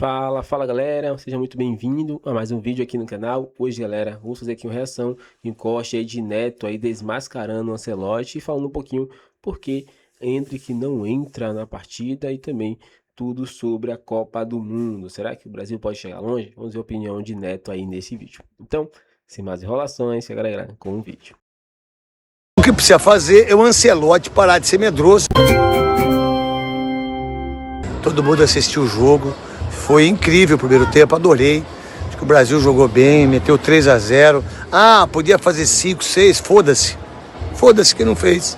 Fala galera, seja muito bem-vindo a mais um vídeo aqui no canal. Hoje galera, vamos fazer aqui uma reação em corte aí de Neto aí desmascarando o Ancelotti e falando um pouquinho porque Endrick não entra na partida e também tudo sobre a Copa do Mundo. Será que o Brasil pode chegar longe? Vamos ver a opinião de Neto aí nesse vídeo. Então, sem mais enrolações, galera, com o vídeo. O que precisa fazer é o Ancelotti parar de ser medroso. Todo mundo assistiu o jogo. Foi incrível o primeiro tempo, adorei. Acho que o Brasil jogou bem, meteu 3-0. Podia fazer 5, 6, foda-se. Foda-se que não fez.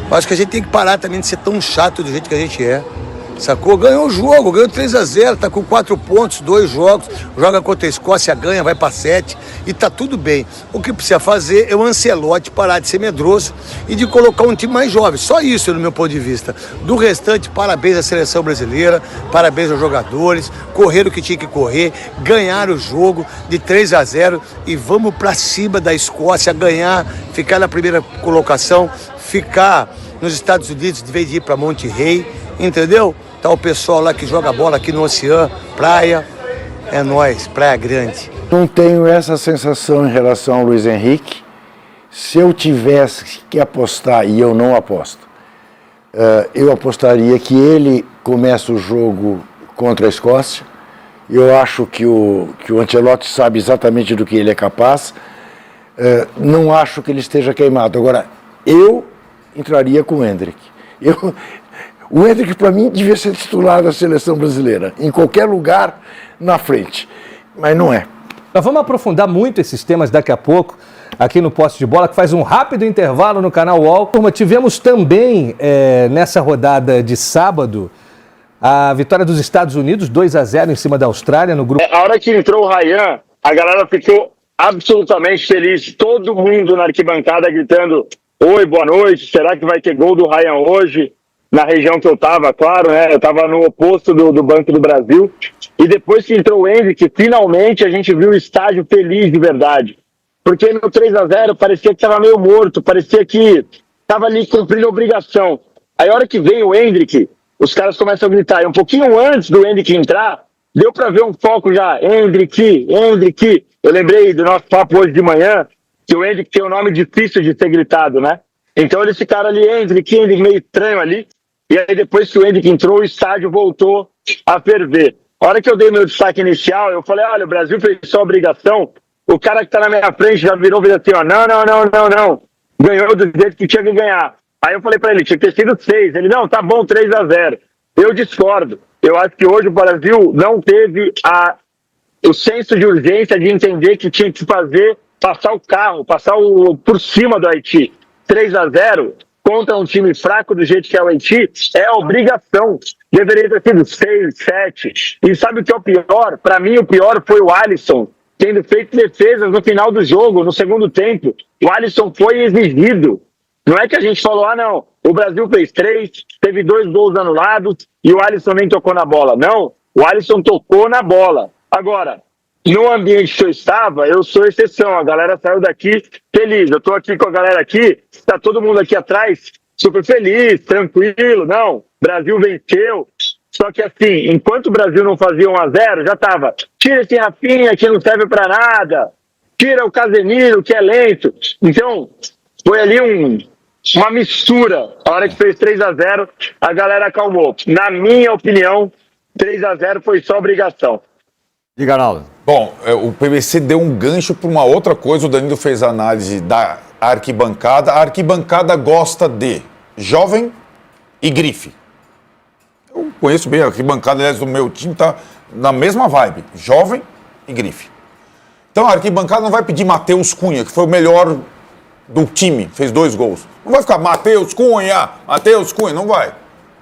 Acho que a gente tem que parar também de ser tão chato do jeito que a gente é. Sacou? Ganhou o jogo, ganhou 3-0, tá com 4 pontos, 2 jogos, joga contra a Escócia, ganha, vai pra 7 e tá tudo bem. O que precisa fazer é o Ancelotti parar de ser medroso e de colocar um time mais jovem. Só isso, no meu ponto de vista. Do restante, parabéns à seleção brasileira, parabéns aos jogadores, correram o que tinha que correr, ganharam o jogo de 3-0 e vamos pra cima da Escócia, ganhar, ficar na primeira colocação, ficar nos Estados Unidos de vez de ir pra Monte Rei, entendeu? Tá o pessoal lá que joga bola aqui no Oceano, praia, é nóis, praia grande. Não tenho essa sensação em relação ao Luiz Henrique. Se eu tivesse que apostar, e eu não aposto, eu apostaria que ele começa o jogo contra a Escócia. Eu acho que o Ancelotti sabe exatamente do que ele é capaz. Não acho que ele esteja queimado. Agora, eu entraria com o Endrick. O Endrick, para mim, devia ser titular da seleção brasileira, em qualquer lugar na frente, mas não é. Nós vamos aprofundar muito esses temas daqui a pouco, aqui no Posse de Bola, que faz um rápido intervalo no canal UOL. Tivemos também, nessa rodada de sábado, a vitória dos Estados Unidos, 2-0 em cima da Austrália, no grupo... A hora que entrou o Ryan, a galera ficou absolutamente feliz, todo mundo na arquibancada gritando: oi, boa noite, será que vai ter gol do Ryan hoje? Na região que eu tava, claro, né? Eu tava no oposto do Banco do Brasil. E depois que entrou o Endrick, finalmente a gente viu o estádio feliz de verdade. Porque no 3-0 parecia que tava meio morto, parecia que tava ali cumprindo obrigação. Aí a hora que vem o Endrick, os caras começam a gritar. E um pouquinho antes do Endrick entrar, deu pra ver um foco já. Endrick, Endrick. Eu lembrei do nosso papo hoje de manhã, que o Endrick tem um nome difícil de ser gritado, né? Então eles ficaram ali, Endrick, meio estranho ali. E aí depois que o Endrick entrou, o estádio voltou a ferver. A hora que eu dei meu destaque inicial, eu falei: olha, o Brasil fez sua obrigação. O cara que tá na minha frente já virou e assim, ó, não. Ganhou do jeito que tinha que ganhar. Aí eu falei pra ele: tinha que ter sido 6. Ele: não, tá bom, 3-0. Eu discordo. Eu acho que hoje o Brasil não teve o senso de urgência de entender que tinha que passar o carro, por cima do Haiti. 3-0 contra um time fraco do jeito que é o Haiti é obrigação. Deveria ter sido 6, 7. E sabe o que é o pior? Para mim, o pior foi o Alisson tendo feito defesas no final do jogo, no segundo tempo. O Alisson foi exigido. Não é que a gente falou: não, o Brasil fez 3, teve 2 gols anulados e o Alisson nem tocou na bola. Não, o Alisson tocou na bola. Agora, no ambiente que eu estava, eu sou exceção. A galera saiu daqui feliz. Eu tô aqui com a galera aqui, tá todo mundo aqui atrás super feliz, tranquilo. Não, Brasil venceu. Só que assim, enquanto o Brasil não fazia 1-0, já tava: tira esse Rafinha que não serve pra nada, tira o Casemiro que é lento. Então, foi ali uma mistura. A hora que fez 3-0, a galera acalmou. Na minha opinião, 3-0 foi só obrigação. Diga, Arnaldo. Bom, o PVC deu um gancho para uma outra coisa. O Danilo fez a análise da arquibancada. A arquibancada gosta de jovem e grife. Eu conheço bem a arquibancada, aliás, do meu time tá na mesma vibe. Jovem e grife. Então a arquibancada não vai pedir Matheus Cunha, que foi o melhor do time, fez 2 gols. Não vai ficar Matheus Cunha, não vai.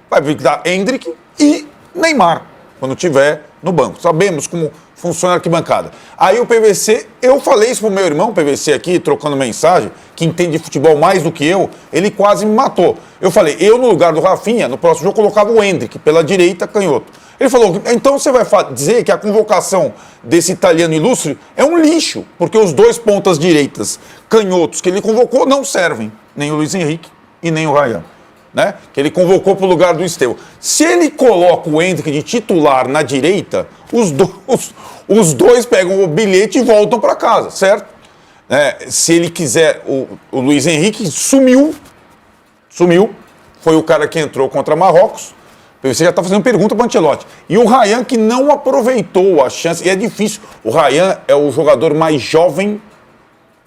Vai ficar Endrick e Neymar, quando tiver no banco. Sabemos como funciona a arquibancada. Aí o PVC, eu falei isso pro meu irmão, PVC aqui, trocando mensagem, que entende de futebol mais do que eu, ele quase me matou. Eu falei: eu no lugar do Rafinha, no próximo jogo, colocava o Endrick, pela direita, canhoto. Ele falou: então você vai dizer que a convocação desse italiano ilustre é um lixo, porque os 2 pontas direitas canhotos que ele convocou não servem, nem o Luiz Henrique e nem o Ryan. né? Que ele convocou para o lugar do Estevão. Se ele coloca o Endrick de titular na direita, os dois pegam o bilhete e voltam para casa, certo? Se ele quiser, o Luiz Henrique sumiu, foi o cara que entrou contra Marrocos. Você já está fazendo pergunta para o Ancelotti. E o Ryan, que não aproveitou a chance, e é difícil. O Ryan é o jogador mais jovem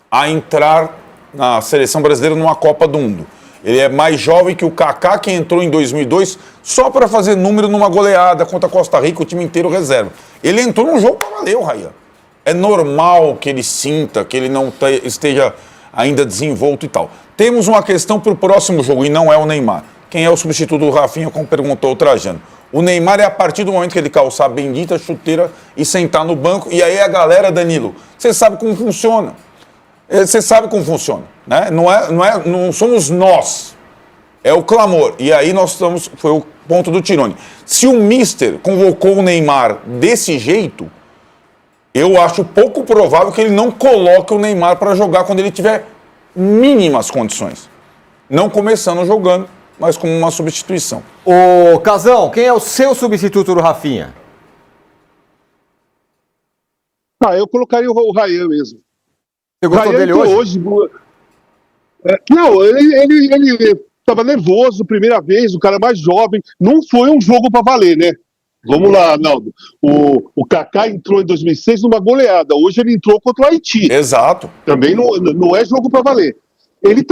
a entrar na seleção brasileira numa Copa do Mundo. Ele é mais jovem que o Kaká, que entrou em 2002 só para fazer número numa goleada contra a Costa Rica, o time inteiro reserva. Ele entrou num jogo para valer, o Ryan. É normal que ele sinta, que ele não esteja ainda desenvolto e tal. Temos uma questão para o próximo jogo, e não é o Neymar. Quem é o substituto do Rafinha, como perguntou o Trajano. O Neymar é a partir do momento que ele calçar a bendita chuteira e sentar no banco, e aí a galera, Danilo, você sabe como funciona. Você sabe como funciona, né? Não somos nós, é o clamor. E aí foi o ponto do Tirone. Se o Mister convocou o Neymar desse jeito, eu acho pouco provável que ele não coloque o Neymar para jogar quando ele tiver mínimas condições. Não começando jogando, mas como uma substituição. Ô, Casão, quem é o seu substituto do Rafinha? Eu colocaria o Ryan mesmo. Você gostou dele hoje? Não, ele estava nervoso, primeira vez, o cara mais jovem. Não foi um jogo para valer, né? Vamos lá, Naldo. O Kaká entrou em 2006 numa goleada. Hoje ele entrou contra o Haiti. Exato. Também não é jogo para valer. Ele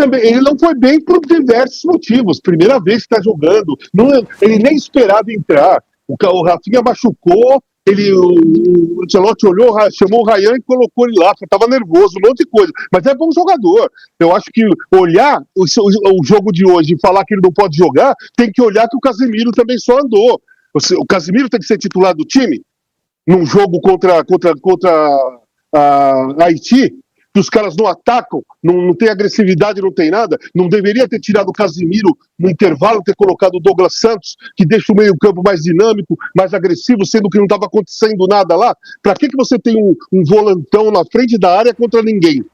não foi bem por diversos motivos. Primeira vez que está jogando. Ele nem esperava entrar. O Rafinha machucou. O Ancelotti olhou, chamou o Ryan e colocou ele lá, porque estava nervoso, um monte de coisa. Mas é bom jogador. Eu acho que olhar o jogo de hoje e falar que ele não pode jogar, tem que olhar que o Casemiro também só andou. O Casemiro tem que ser titular do time num jogo contra a Haiti, que os caras não atacam, não tem agressividade, não tem nada. Não deveria ter tirado o Casemiro no intervalo, ter colocado o Douglas Santos, que deixa o meio-campo mais dinâmico, mais agressivo, sendo que não estava acontecendo nada lá. Para que você tem um volantão na frente da área contra ninguém?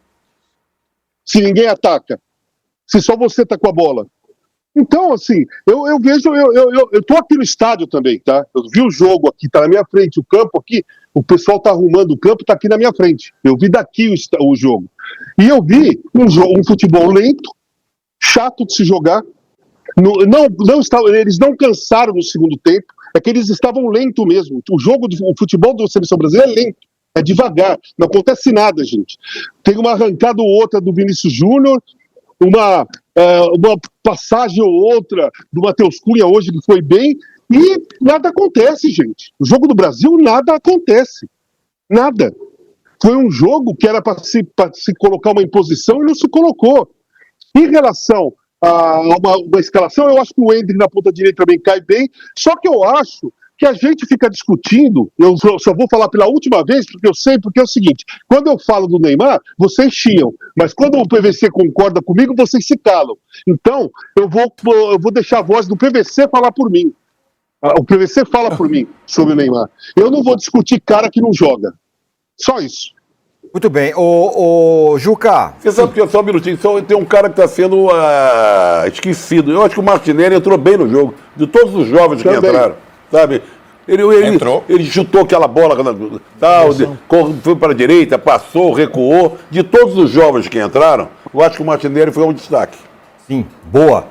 Se ninguém ataca. Se só você está com a bola. Então, assim, eu vejo, eu tô aqui no estádio também, tá? Eu vi o jogo aqui, tá na minha frente, o campo aqui, o pessoal tá arrumando o campo, tá aqui na minha frente. Eu vi daqui o jogo. E eu vi um futebol lento, chato de se jogar. Eles não cansaram no segundo tempo, é que eles estavam lento mesmo. O futebol da seleção brasileira é lento, é devagar, não acontece nada, gente. Tem uma arrancada ou outra do Vinícius Júnior, uma passagem ou outra do Matheus Cunha hoje que foi bem, e nada acontece, gente. O jogo do Brasil, nada acontece. Nada. Foi um jogo que era para se colocar uma imposição e não se colocou. Em relação a uma escalação, eu acho que o Endrick na ponta direita também cai bem, só que eu acho que a gente fica discutindo, eu só vou falar pela última vez, porque eu sei, porque é o seguinte, quando eu falo do Neymar, vocês chiam, mas quando o PVC concorda comigo, vocês se calam. Então, eu vou deixar a voz do PVC falar por mim. O PVC fala por mim sobre o Neymar. Eu não vou discutir cara que não joga. Só isso. Muito bem. Ô Juca. Você sabe que só um minutinho, tem um cara que está sendo esquecido. Eu acho que o Martinelli entrou bem no jogo. De todos os jovens que entraram. Sabe? Ele chutou aquela bola, foi para a direita, passou, recuou. De todos os jovens que entraram, eu acho que o Martinelli foi um destaque. Sim, boa.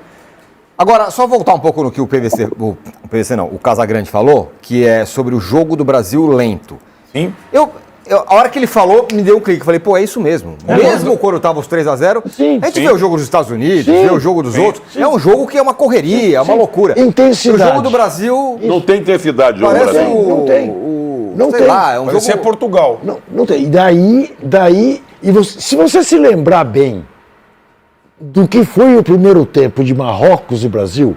Agora, só voltar um pouco no que o Casagrande falou, que é sobre o jogo do Brasil lento. Sim. A hora que ele falou, me deu um clique. Falei, pô, é isso mesmo. Mesmo quando estava os 3-0, a gente vê o jogo dos Estados Unidos, vê o jogo dos outros. É um jogo que é uma correria, é uma loucura. Intensidade. O jogo do Brasil... Não tem intensidade o jogo do Parece Brasil. Não tem. Não tem. Lá, é um Parece jogo... Portugal. Não tem. Se você se lembrar bem do que foi o primeiro tempo de Marrocos e Brasil,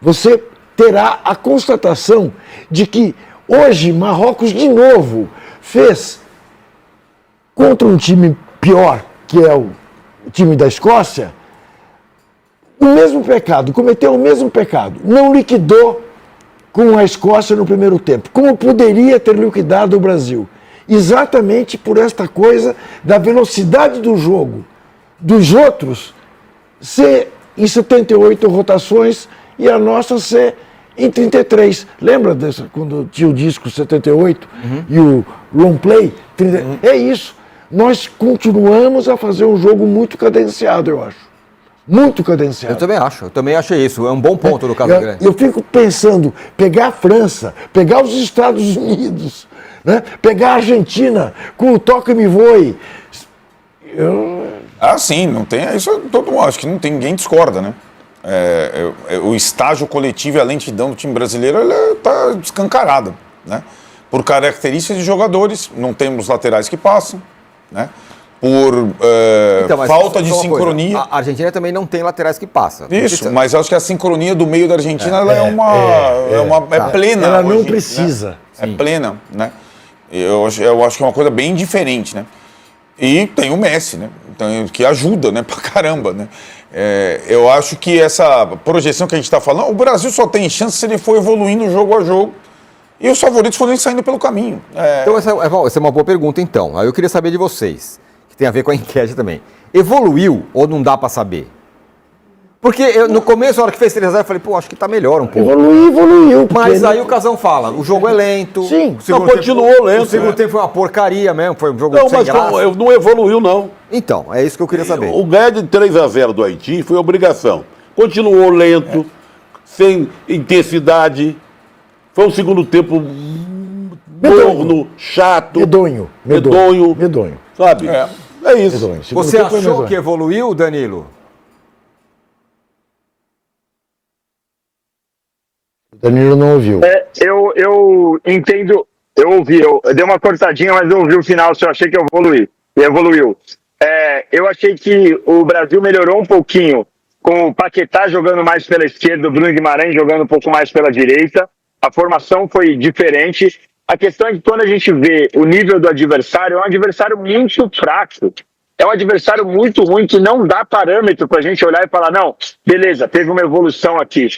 você terá a constatação de que hoje Marrocos de novo fez contra um time pior, que é o time da Escócia, o mesmo pecado, cometeu o mesmo pecado, não liquidou com a Escócia no primeiro tempo, como poderia ter liquidado o Brasil, exatamente por esta coisa da velocidade do jogo, dos outros ser em 78 rotações e a nossa ser em 33. Lembra dessa, quando tinha o disco 78 e o long play? É isso. Nós continuamos a fazer um jogo muito cadenciado, eu acho. Muito cadenciado. Eu também achei isso. É um bom ponto do caso grande. Eu fico pensando, pegar a França, pegar os Estados Unidos, né? Pegar a Argentina com o Toca Me Voe. Ah, sim, não tem. Isso todo mundo, acho que não tem, ninguém discorda, né? O estágio coletivo e a lentidão do time brasileiro está escancarada, né? Por características de jogadores, não temos laterais que passam, né? Por falta de sincronia. A Argentina também não tem laterais que passam. Isso, mas eu acho que a sincronia do meio da Argentina ela é plena. Ela não hoje, precisa. Né? É plena, né? Eu acho que é uma coisa bem diferente, né? E tem o Messi, né? Então, que ajuda, né? Pra caramba, né? Eu acho que essa projeção que a gente está falando, o Brasil só tem chance se ele for evoluindo jogo a jogo e os favoritos forem saindo pelo caminho. Então, essa é uma boa pergunta, então. Aí eu queria saber de vocês, que tem a ver com a enquete também. Evoluiu ou não dá para saber? Porque no começo, a hora que fez 3-0, eu falei, pô, acho que tá melhor um pouco. Evoluiu. Mas aí o Casão fala, o jogo é lento. Sim. Continuou lento. O segundo tempo foi uma porcaria mesmo, foi um jogo Não, sem mas graça. não evoluiu, não. Então, é isso que eu queria saber. O ganho de 3-0 do Haiti foi obrigação. Continuou lento, sem intensidade. Foi um segundo tempo morno, chato. Medonho. Sabe? É isso. Medonho. Você achou que evoluiu, Danilo? Danilo não ouviu. Eu entendo, eu ouvi, eu dei uma cortadinha, mas eu ouvi o final, se eu achei que evoluiu. Eu achei que o Brasil melhorou um pouquinho com o Paquetá jogando mais pela esquerda, o Bruno Guimarães jogando um pouco mais pela direita. A formação foi diferente. A questão é que quando a gente vê o nível do adversário, é um adversário muito fraco. É um adversário muito ruim que não dá parâmetro para a gente olhar e falar, não, beleza, teve uma evolução aqui.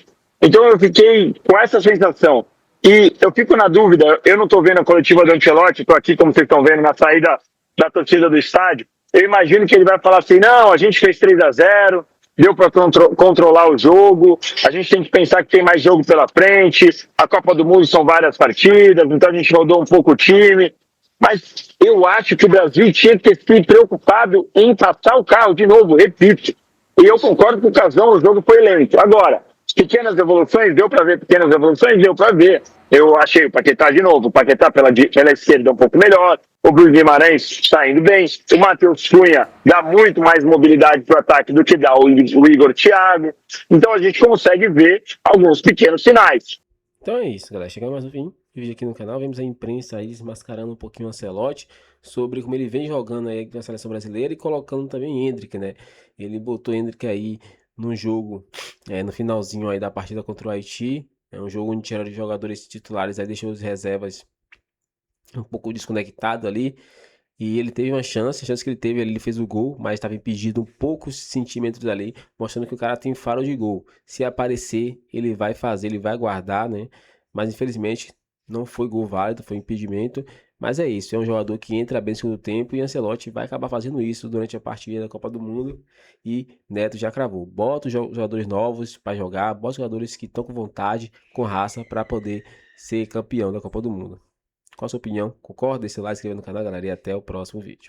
Então eu fiquei com essa sensação. E eu fico na dúvida, eu não estou vendo a coletiva do Ancelotti, estou aqui, como vocês estão vendo, na saída da torcida do estádio. Eu imagino que ele vai falar assim, não, a gente fez 3-0, deu para controlar o jogo, a gente tem que pensar que tem mais jogo pela frente, a Copa do Mundo são várias partidas, então a gente rodou um pouco o time. Mas eu acho que o Brasil tinha que ter se preocupado em passar o carro de novo, repito. E eu concordo com o Casão, o jogo foi lento. Agora, pequenas evoluções, deu para ver pequenas evoluções? Deu para ver. Eu achei o Paquetá de novo, o Paquetá pela esquerda um pouco melhor, o Bruno Guimarães está indo bem, o Matheus Cunha dá muito mais mobilidade para o ataque do que dá o Igor Thiago. Então a gente consegue ver alguns pequenos sinais. Então é isso, galera. Chegamos mais no fim do vídeo aqui no canal. Vemos a imprensa aí desmascarando um pouquinho o Ancelotti sobre como ele vem jogando aí com a seleção brasileira e colocando também Endrick, né? Ele botou Endrick aí no jogo, no finalzinho aí da partida contra o Haiti. É um jogo onde tiraram os jogadores titulares, aí deixou os reservas um pouco desconectado ali. E ele teve uma chance, a chance que ele teve, ele fez o gol, mas estava impedido um poucos centímetros ali, mostrando que o cara tem faro de gol. Se aparecer, ele vai fazer, ele vai guardar, né? Mas infelizmente não foi gol válido, foi impedimento. Mas é isso, é um jogador que entra bem no segundo tempo e Ancelotti vai acabar fazendo isso durante a partida da Copa do Mundo. E Neto já cravou. Bota os jogadores novos para jogar, bota os jogadores que estão com vontade, com raça, para poder ser campeão da Copa do Mundo. Qual a sua opinião? Concorda? Deixa o like, se inscreva no canal, galera, e até o próximo vídeo.